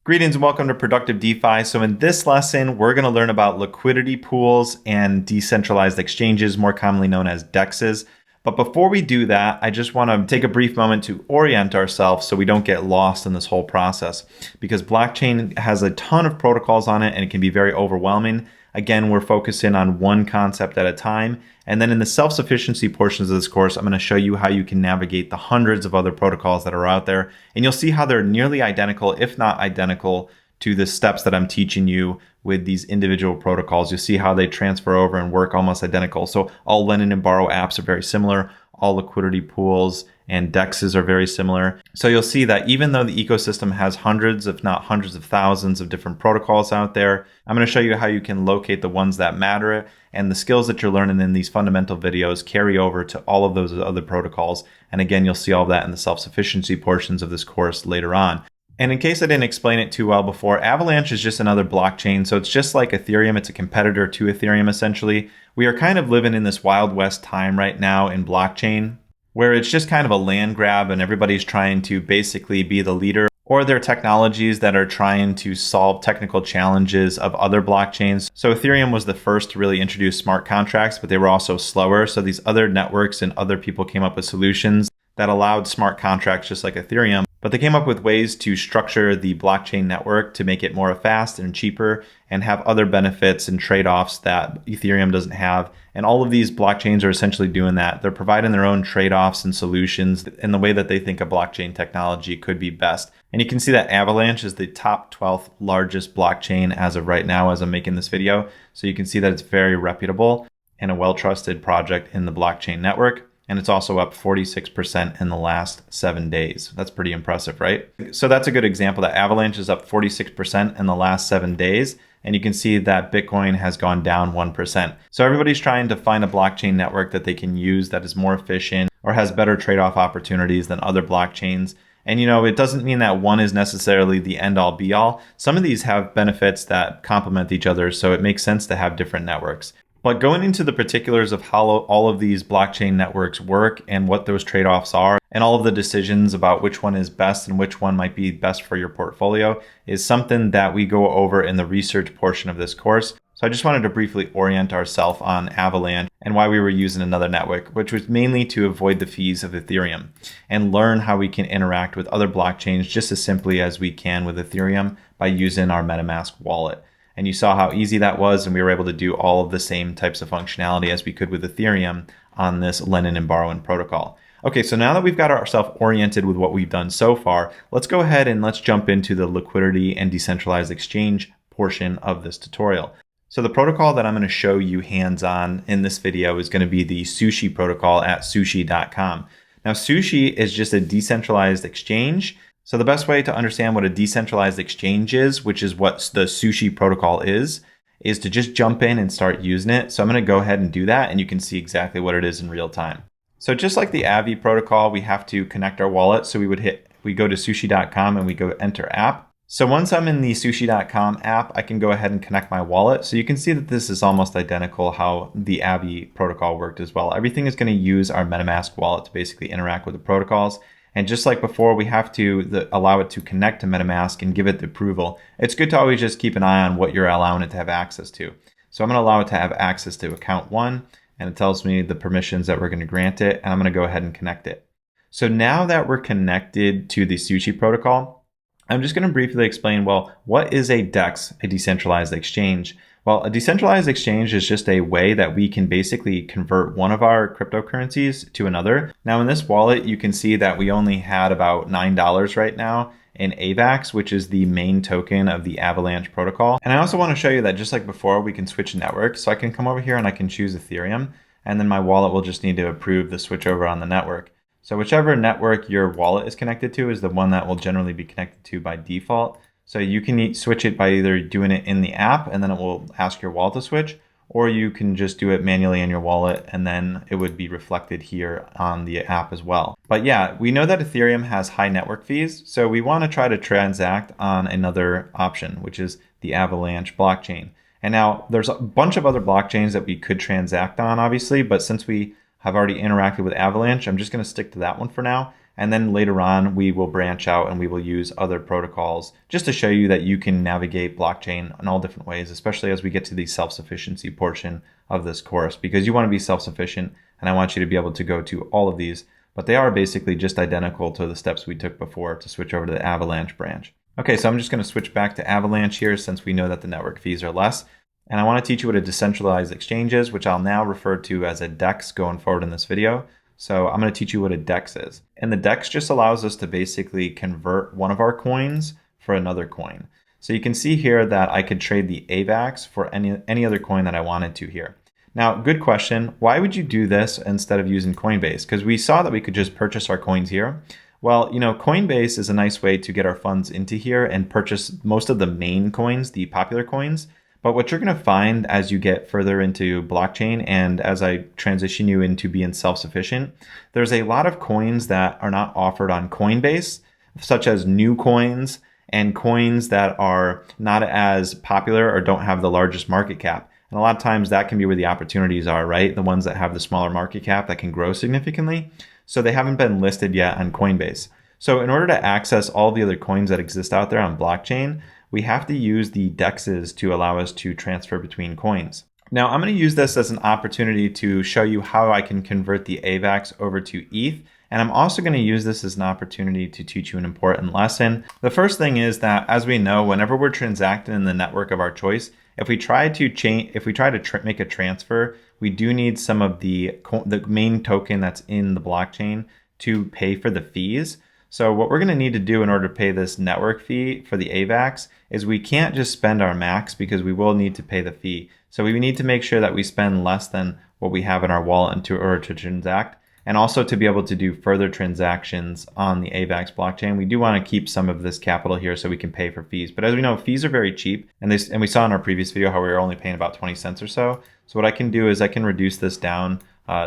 Greetings and welcome to Productive DeFi. So in this lesson, we're going to learn about liquidity pools and decentralized exchanges, more commonly known as DEXs. But before we do that, I just want to take a brief moment to orient ourselves so we don't get lost in this whole process, because blockchain has a ton of protocols on it and it can be very overwhelming. Again, we're focusing on one concept at a time. And then in the self-sufficiency portions of this course, I'm going to show you how you can navigate the hundreds of other protocols that are out there. And you'll see how they're nearly identical, if not identical, to the steps that I'm teaching you with these individual protocols. You'll see how they transfer over and work almost identical. So all lend and borrow apps are very similar. All liquidity pools and DEXs are very similar. So you'll see that even though the ecosystem has hundreds, if not hundreds of thousands of different protocols out there, I'm going to show you how you can locate the ones that matter, and the skills that you're learning in these fundamental videos carry over to all of those other protocols. And again, you'll see all of that in the self-sufficiency portions of this course later on. And in case I didn't explain it too well before, Avalanche is just another blockchain. So it's just like Ethereum. It's a competitor to Ethereum, essentially. We are kind of living in this Wild West time right now in blockchain, where it's just kind of a land grab and everybody's trying to basically be the leader, or there are technologies that are trying to solve technical challenges of other blockchains. So Ethereum was the first to really introduce smart contracts, but they were also slower. So these other networks and other people came up with solutions that allowed smart contracts just like Ethereum, but they came up with ways to structure the blockchain network to make it more fast and cheaper and have other benefits and trade-offs that Ethereum doesn't have. And all of these blockchains are essentially doing that. They're providing their own trade-offs and solutions in the way that they think a blockchain technology could be best. And you can see that Avalanche is the top 12th largest blockchain as of right now as I'm making this video. So you can see that it's very reputable and a well-trusted project in the blockchain network. And it's also up 46% in the last 7 days. That's pretty impressive, right? So that's a good example that Avalanche is up 46% in the last 7 days. And you can see that Bitcoin has gone down 1%. So everybody's trying to find a blockchain network that they can use that is more efficient or has better trade-off opportunities than other blockchains. And it doesn't mean that one is necessarily the end-all be-all. Some of these have benefits that complement each other, so it makes sense to have different networks. But going into the particulars of how all of these blockchain networks work and what those trade-offs are and all of the decisions about which one is best and which one might be best for your portfolio is something that we go over in the research portion of this course. So I just wanted to briefly orient ourselves on Avalanche and why we were using another network, which was mainly to avoid the fees of Ethereum and learn how we can interact with other blockchains just as simply as we can with Ethereum by using our MetaMask wallet. And you saw how easy that was, and we were able to do all of the same types of functionality as we could with Ethereum on this lending and borrowing protocol. Okay, so now that we've got ourselves oriented with what we've done so far, let's go ahead and let's jump into the liquidity and decentralized exchange portion of this tutorial. So the protocol that I'm going to show you hands-on in this video is going to be the Sushi protocol at sushi.com. Now, Sushi is just a decentralized exchange. So the best way to understand what a decentralized exchange is, which is what the Sushi protocol is to just jump in and start using it. So I'm going to go ahead and do that, and you can see exactly what it is in real time. So just like the Avi protocol, we have to connect our wallet. So we go to sushi.com and we go enter app. So once I'm in the sushi.com app, I can go ahead and connect my wallet. So you can see that this is almost identical how the Avi protocol worked as well. Everything is going to use our MetaMask wallet to basically interact with the protocols. And just like before, we have to allow it to connect to MetaMask and give it the approval. It's good to always just keep an eye on what you're allowing it to have access to. So I'm going to allow it to have access to account 1, and it tells me the permissions that we're going to grant it, and I'm going to go ahead and connect it. So now that we're connected to the Sushi protocol, I'm just going to briefly explain, well, what is a DEX, a decentralized exchange? Well, a decentralized exchange is just a way that we can basically convert one of our cryptocurrencies to another. Now in this wallet, you can see that we only had about $9 right now in AVAX, which is the main token of the Avalanche protocol. And I also want to show you that just like before, we can switch networks. So I can come over here and I can choose Ethereum, and then my wallet will just need to approve the switch over on the network. So whichever network your wallet is connected to is the one that will generally be connected to by default. So you can switch it by either doing it in the app and then it will ask your wallet to switch, or you can just do it manually in your wallet and then it would be reflected here on the app as well. But yeah, we know that Ethereum has high network fees, so we want to try to transact on another option, which is the Avalanche blockchain. And now there's a bunch of other blockchains that we could transact on, obviously, but since we have already interacted with Avalanche, I'm just going to stick to that one for now. And then later on, we will branch out and we will use other protocols just to show you that you can navigate blockchain in all different ways, especially as we get to the self-sufficiency portion of this course, because you want to be self-sufficient and I want you to be able to go to all of these, but they are basically just identical to the steps we took before to switch over to the Avalanche branch. Okay, so I'm just going to switch back to Avalanche here since we know that the network fees are less. And I want to teach you what a decentralized exchange is, which I'll now refer to as a DEX going forward in this video. So I'm going to teach you what a DEX is. And the DEX just allows us to basically convert one of our coins for another coin. So you can see here that I could trade the AVAX for any other coin that I wanted to here. Now, good question. Why would you do this instead of using Coinbase? Because we saw that we could just purchase our coins here. Well, Coinbase is a nice way to get our funds into here and purchase most of the main coins, the popular coins. But what you're going to find as you get further into blockchain and as I transition you into being self-sufficient, there's a lot of coins that are not offered on Coinbase, such as new coins and coins that are not as popular or don't have the largest market cap. And a lot of times that can be where the opportunities are, right? The ones that have the smaller market cap that can grow significantly. So they haven't been listed yet on Coinbase. So in order to access all the other coins that exist out there on blockchain, we have to use the DEXs to allow us to transfer between coins. Now I'm going to use this as an opportunity to show you how I can convert the AVAX over to ETH. And I'm also going to use this as an opportunity to teach you an important lesson. The first thing is that, as we know, whenever we're transacting in the network of our choice, if we try to make a transfer, we do need some of the main token that's in the blockchain to pay for the fees. So what we're going to need to do in order to pay this network fee for the AVAX is we can't just spend our max because we will need to pay the fee. So we need to make sure that we spend less than what we have in our wallet in order to transact. And also to be able to do further transactions on the AVAX blockchain, we do want to keep some of this capital here so we can pay for fees. But as we know, fees are very cheap. And we saw in our previous video how we were only paying about 20 cents or so. So what I can do is I can reduce this down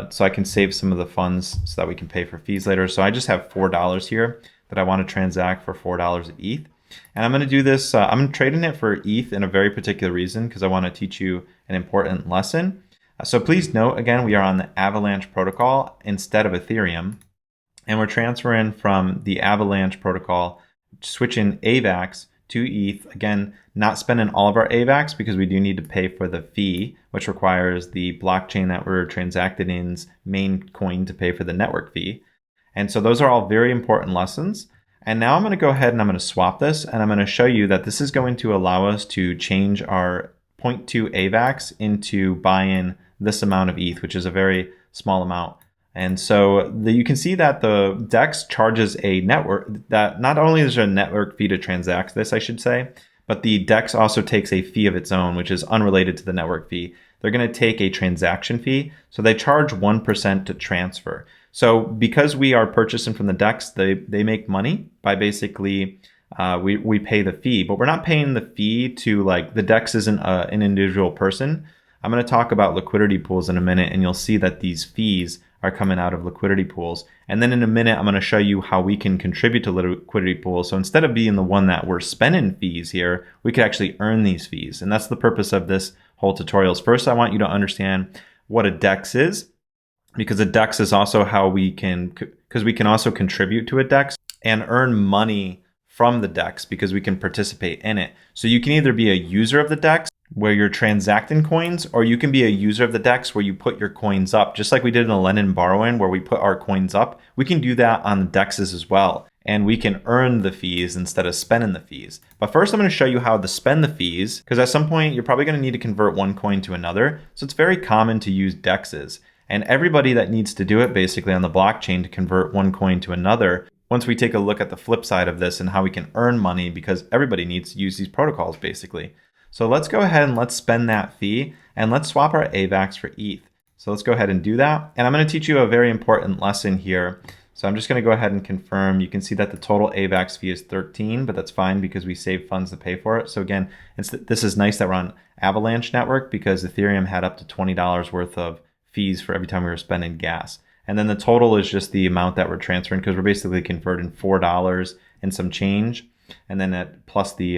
so I can save some of the funds so that we can pay for fees later. So I just have $4 here that I want to transact for $4 of ETH. And I'm going to do this, I'm trading it for ETH in a very particular reason because I want to teach you an important lesson. So please note, again, we are on the Avalanche protocol instead of Ethereum. And we're transferring from the Avalanche protocol, switching AVAX to ETH. Again, not spending all of our AVAX because we do need to pay for the fee, which requires the blockchain that we're transacted in's main coin to pay for the network fee. And so those are all very important lessons. And now I'm going to go ahead and I'm going to swap this and I'm going to show you that this is going to allow us to change our 0.2 AVAX into buying this amount of ETH, which is a very small amount. And so you can see that the DEX charges a network that not only is there a network fee to transact this, I should say, but the DEX also takes a fee of its own, which is unrelated to the network fee. They're going to take a transaction fee. So they charge 1% to transfer. So because we are purchasing from the DEX, they make money by basically we pay the fee, but we're not paying the fee to the DEX isn't an individual person. I'm going to talk about liquidity pools in a minute, and you'll see that these fees are coming out of liquidity pools. And then in a minute, I'm going to show you how we can contribute to liquidity pools. So instead of being the one that we're spending fees here, we could actually earn these fees. And that's the purpose of this whole tutorial. First, I want you to understand what a DEX is, because a DEX is also how we can also contribute to a DEX and earn money from the DEX because we can participate in it. So you can either be a user of the DEX where you're transacting coins, or you can be a user of the DEX where you put your coins up. Just like we did in the lend and borrowing where we put our coins up, we can do that on the DEXs as well. And we can earn the fees instead of spending the fees. But first I'm going to show you how to spend the fees, because at some point you're probably going to need to convert one coin to another. So it's very common to use DEXs. And everybody that needs to do it basically on the blockchain to convert one coin to another, once we take a look at the flip side of this and how we can earn money, because everybody needs to use these protocols basically. So let's go ahead and let's spend that fee and let's swap our AVAX for ETH. So let's go ahead and do that. And I'm going to teach you a very important lesson here. So I'm just going to go ahead and confirm. You can see that the total AVAX fee is 13, but that's fine because we saved funds to pay for it. So again, this is nice that we're on Avalanche network because Ethereum had up to $20 worth of fees for every time we were spending gas. And then the total is just the amount that we're transferring because we're basically converting $4 and some change, and then plus the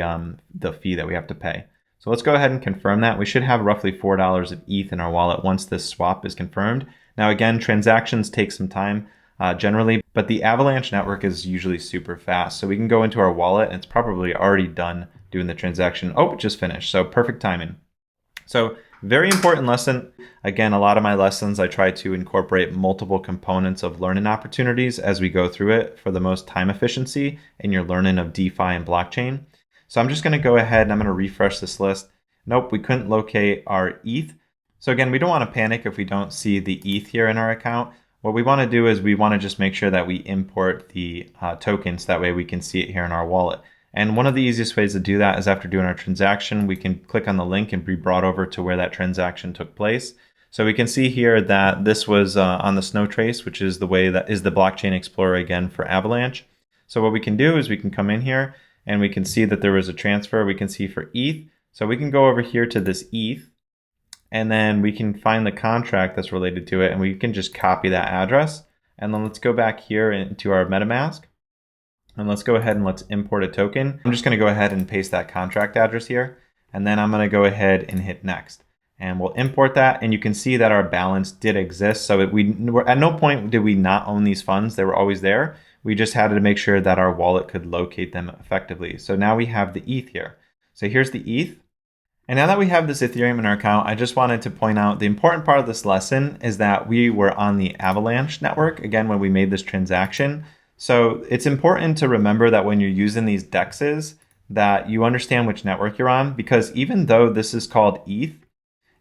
fee that we have to pay. So let's go ahead and confirm that. We should have roughly $4 of ETH in our wallet once this swap is confirmed. Now again, transactions take some time. generally, but the Avalanche network is usually super fast. So we can go into our wallet and it's probably already done doing the transaction. Oh, it just finished. So perfect timing. So very important lesson. Again, a lot of my lessons, I try to incorporate multiple components of learning opportunities as we go through it for the most time efficiency in your learning of DeFi and blockchain. So I'm just going to go ahead and I'm going to refresh this list. Nope, we couldn't locate our ETH. So again, we don't want to panic if we don't see the ETH here in our account. What we want to do is we want to just make sure that we import the tokens. That way we can see it here in our wallet. And one of the easiest ways to do that is after doing our transaction, we can click on the link and be brought over to where that transaction took place. So we can see here that this was on the Snow Trace, which is the way that is the blockchain explorer again for Avalanche. So what we can do is we can come in here and we can see that there was a transfer we can see for ETH. So we can go over here to this ETH and then we can find the contract that's related to it and we can just copy that address. And then let's go back here into our MetaMask. And let's go ahead and let's import a token. I'm just going to go ahead and paste that contract address here. And then I'm going to go ahead and hit next. And we'll import that. And you can see that our balance did exist. So at no point did we not own these funds. They were always there. We just had to make sure that our wallet could locate them effectively. So now we have the ETH here. So here's the ETH. And now that we have this Ethereum in our account, I just wanted to point out the important part of this lesson is that we were on the Avalanche network, again, when we made this transaction. So it's important to remember that when you're using these DEXs, that you understand which network you're on, because even though this is called ETH,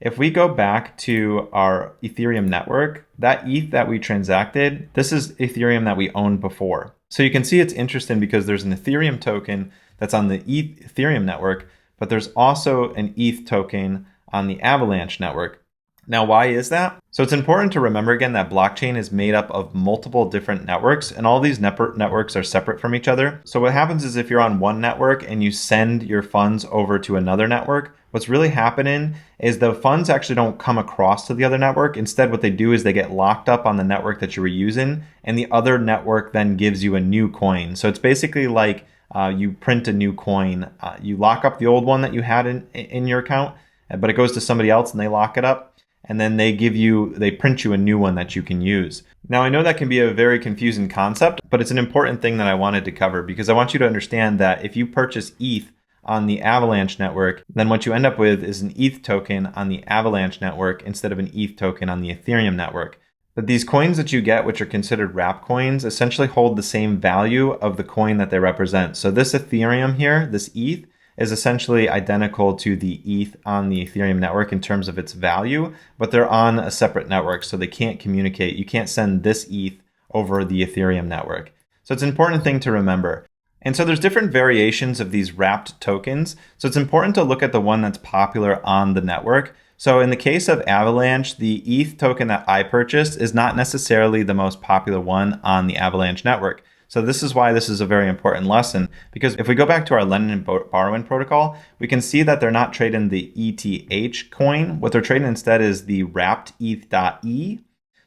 if we go back to our Ethereum network, that ETH that we transacted, this is Ethereum that we owned before. So you can see it's interesting because there's an Ethereum token that's on the Ethereum network, but there's also an ETH token on the Avalanche network. Now, why is that? So it's important to remember again that blockchain is made up of multiple different networks and all these networks are separate from each other. So what happens is if you're on one network and you send your funds over to another network, what's really happening is the funds actually don't come across to the other network. Instead, what they do is they get locked up on the network that you were using and the other network then gives you a new coin. So it's basically like you print a new coin. You lock up the old one that you had in your account, but it goes to somebody else and they lock it up. And then they print you a new one that you can use. Now, I know that can be a very confusing concept, but it's an important thing that I wanted to cover because I want you to understand that if you purchase ETH on the Avalanche network, then what you end up with is an ETH token on the Avalanche network instead of an ETH token on the Ethereum network. But these coins that you get, which are considered wrap coins, essentially hold the same value of the coin that they represent. So this Ethereum here, this ETH, is essentially identical to the ETH on the Ethereum network in terms of its value, but they're on a separate network, so they can't communicate. You can't send this ETH over the Ethereum network. So it's an important thing to remember. And so there's different variations of these wrapped tokens. So it's important to look at the one that's popular on the network. So in the case of Avalanche, the ETH token that I purchased is not necessarily the most popular one on the Avalanche network. So this is why this is a very important lesson, because if we go back to our lending and borrowing protocol, we can see that they're not trading the ETH coin. What they're trading instead is the wrapped ETH.E.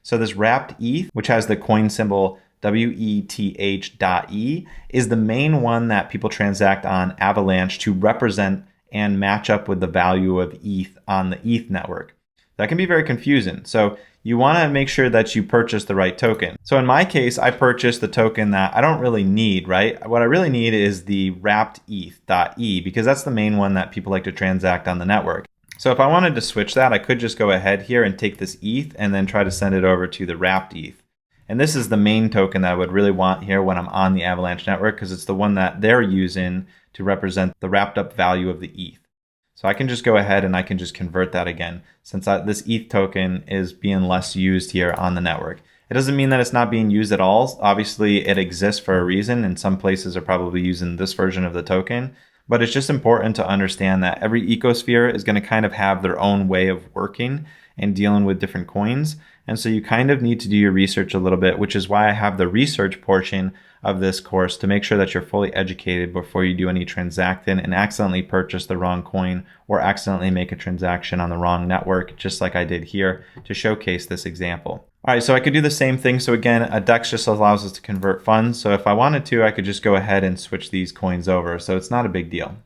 So this wrapped ETH, which has the coin symbol WETH.E, is the main one that people transact on Avalanche to represent and match up with the value of ETH on the ETH network. That can be very confusing. So you want to make sure that you purchase the right token. So in my case, I purchased the token that I don't really need, right? What I really need is the wrapped ETH.E because that's the main one that people like to transact on the network. So if I wanted to switch that, I could just go ahead here and take this ETH and then try to send it over to the wrapped ETH. And this is the main token that I would really want here when I'm on the Avalanche network because it's the one that they're using to represent the wrapped up value of the ETH. So I can just go ahead and I can just convert that again since this ETH token is being less used here on the network. It doesn't mean that it's not being used at all. Obviously, it exists for a reason and some places are probably using this version of the token. But it's just important to understand that every ecosphere is going to kind of have their own way of working and dealing with different coins. And so you kind of need to do your research a little bit, which is why I have the research portion of this course to make sure that you're fully educated before you do any transacting and accidentally purchase the wrong coin or accidentally make a transaction on the wrong network, just like I did here to showcase this example. All right, so I could do the same thing. So again, a DEX just allows us to convert funds. So if I wanted to, I could just go ahead and switch these coins over. So it's not a big deal.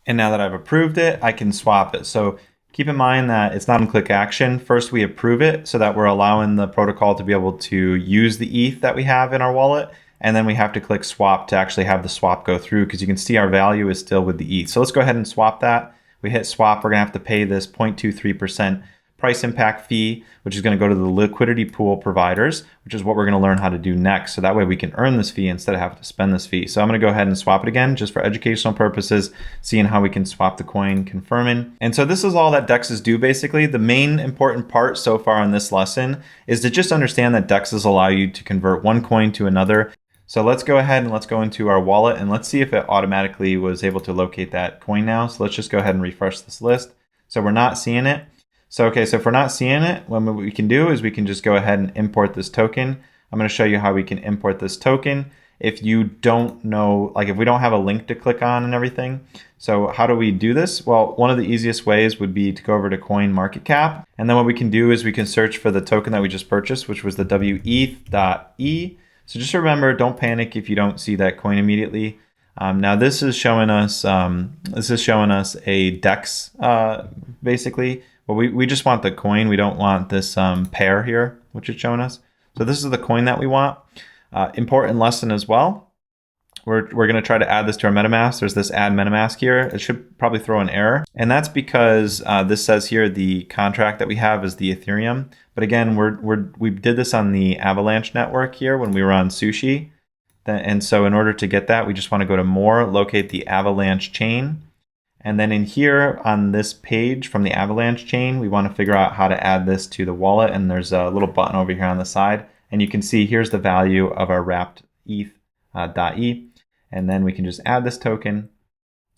And now that I've approved it, I can swap it. So Keep in mind that it's not on click action. First, we approve it so that we're allowing the protocol to be able to use the ETH that we have in our wallet. And then we have to click swap to actually have the swap go through, because you can see our value is still with the ETH. So let's go ahead and swap that. We hit swap. We're going to have to pay this 0.23% price impact fee, which is going to go to the liquidity pool providers, which is what we're going to learn how to do next. So that way we can earn this fee instead of having to spend this fee. So I'm going to go ahead and swap it again just for educational purposes, seeing how we can swap the coin, confirming. And so this is all that DEXs do basically. The main important part so far in this lesson is to just understand that DEXs allow you to convert one coin to another. So let's go ahead and let's go into our wallet and let's see if it automatically was able to locate that coin now. So let's just go ahead and refresh this list. So we're not seeing it. So, okay, so if we're not seeing it, what we can do is we can just go ahead and import this token. I'm going to show you how we can import this token. If you don't know, like if we don't have a link to click on and everything. So how do we do this? Well, one of the easiest ways would be to go over to CoinMarketCap. And then what we can do is we can search for the token that we just purchased, which was the WETH.E. So just remember, don't panic if you don't see that coin immediately. Now this is showing us a DEX basically. Well, we just want the coin. We don't want this pair here, which it's showing us. So this is the coin that we want. Important lesson as well. We're going to try to add this to our MetaMask. There's this add MetaMask here. It should probably throw an error. And that's because this says here the contract that we have is the Ethereum. But again, we did this on the Avalanche network here when we were on Sushi. And so in order to get that, we just want to go to more, locate the Avalanche chain. And then in here on this page from the Avalanche chain, we want to figure out how to add this to the wallet. And there's a little button over here on the side. And you can see here's the value of our wrapped ETH.E. And then we can just add this token.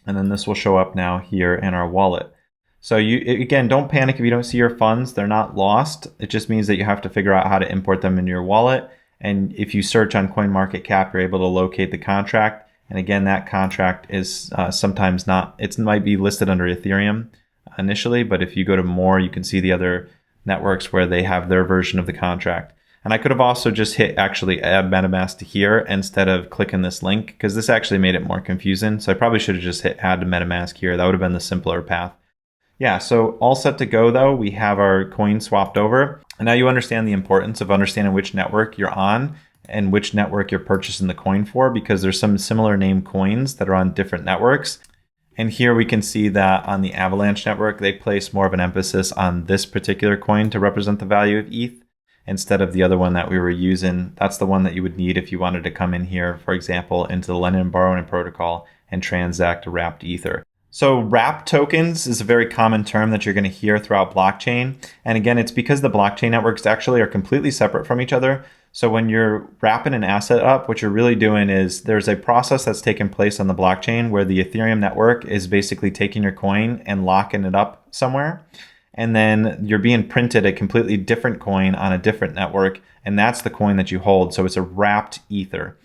And then this will show up now here in our wallet. So again, don't panic if you don't see your funds. They're not lost. It just means that you have to figure out how to import them into your wallet. And if you search on CoinMarketCap, you're able to locate the contract. And again, that contract is sometimes not, it might be listed under Ethereum initially, but if you go to more, you can see the other networks where they have their version of the contract. And I could have also just hit actually add MetaMask to here instead of clicking this link, because this actually made it more confusing. So I probably should have just hit add to MetaMask here. That would have been the simpler path. Yeah, so all set to go though. We have our coin swapped over. And now you understand the importance of understanding which network you're on and which network you're purchasing the coin for, because there's some similar name coins that are on different networks. And here we can see that on the Avalanche network, they place more of an emphasis on this particular coin to represent the value of ETH instead of the other one that we were using. That's the one that you would need if you wanted to come in here, for example, into the lending and borrowing protocol and transact a wrapped Ether. So wrapped tokens is a very common term that you're going to hear throughout blockchain. And again, it's because the blockchain networks actually are completely separate from each other. So when you're wrapping an asset up, what you're really doing is there's a process that's taking place on the blockchain where the Ethereum network is basically taking your coin and locking it up somewhere. And then you're being printed a completely different coin on a different network. And that's the coin that you hold. So it's a wrapped Ether.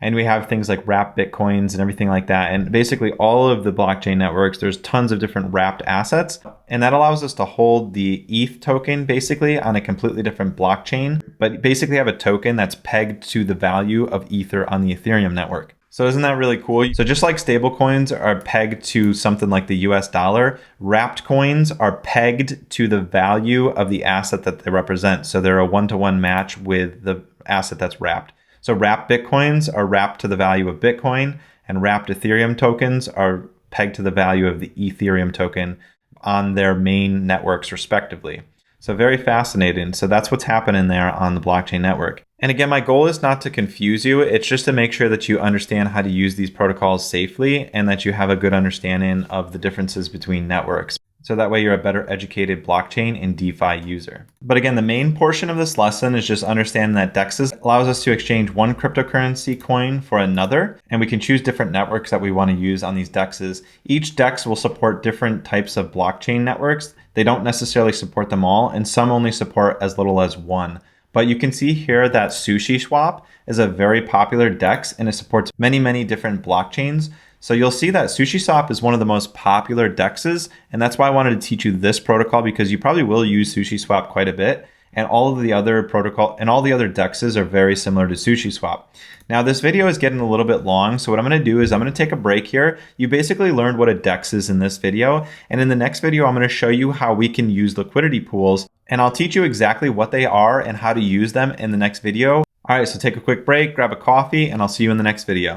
And we have things like wrapped Bitcoins and everything like that. And basically all of the blockchain networks, there's tons of different wrapped assets. And that allows us to hold the ETH token basically on a completely different blockchain, but basically have a token that's pegged to the value of Ether on the Ethereum network. So isn't that really cool? So just like stable coins are pegged to something like the US dollar, wrapped coins are pegged to the value of the asset that they represent. So they're a one-to-one match with the asset that's wrapped. So wrapped Bitcoins are wrapped to the value of Bitcoin, and wrapped Ethereum tokens are pegged to the value of the Ethereum token on their main networks respectively. So very fascinating. So that's what's happening there on the blockchain network. And again, my goal is not to confuse you. It's just to make sure that you understand how to use these protocols safely and that you have a good understanding of the differences between networks. So that way you're a better educated blockchain and DeFi user. But again, the main portion of this lesson is just understanding that DEXs allows us to exchange one cryptocurrency coin for another, and we can choose different networks that we want to use on these DEXs. Each DEX will support different types of blockchain networks. They don't necessarily support them all, and some only support as little as one. But you can see here that Sushi Swap is a very popular DEX and it supports many, many different blockchains. So you'll see that SushiSwap is one of the most popular DEXs, and that's why I wanted to teach you this protocol, because you probably will use SushiSwap quite a bit. and all of the other protocol and all the other DEXs are very similar to SushiSwap. Now this video is getting a little bit long, so what I'm going to do is I'm going to take a break here. You basically learned what a DEX is in this video, and in the next video I'm going to show you how we can use liquidity pools, and I'll teach you exactly what they are and how to use them in the next video. All right, so take a quick break, grab a coffee, and I'll see you in the next video.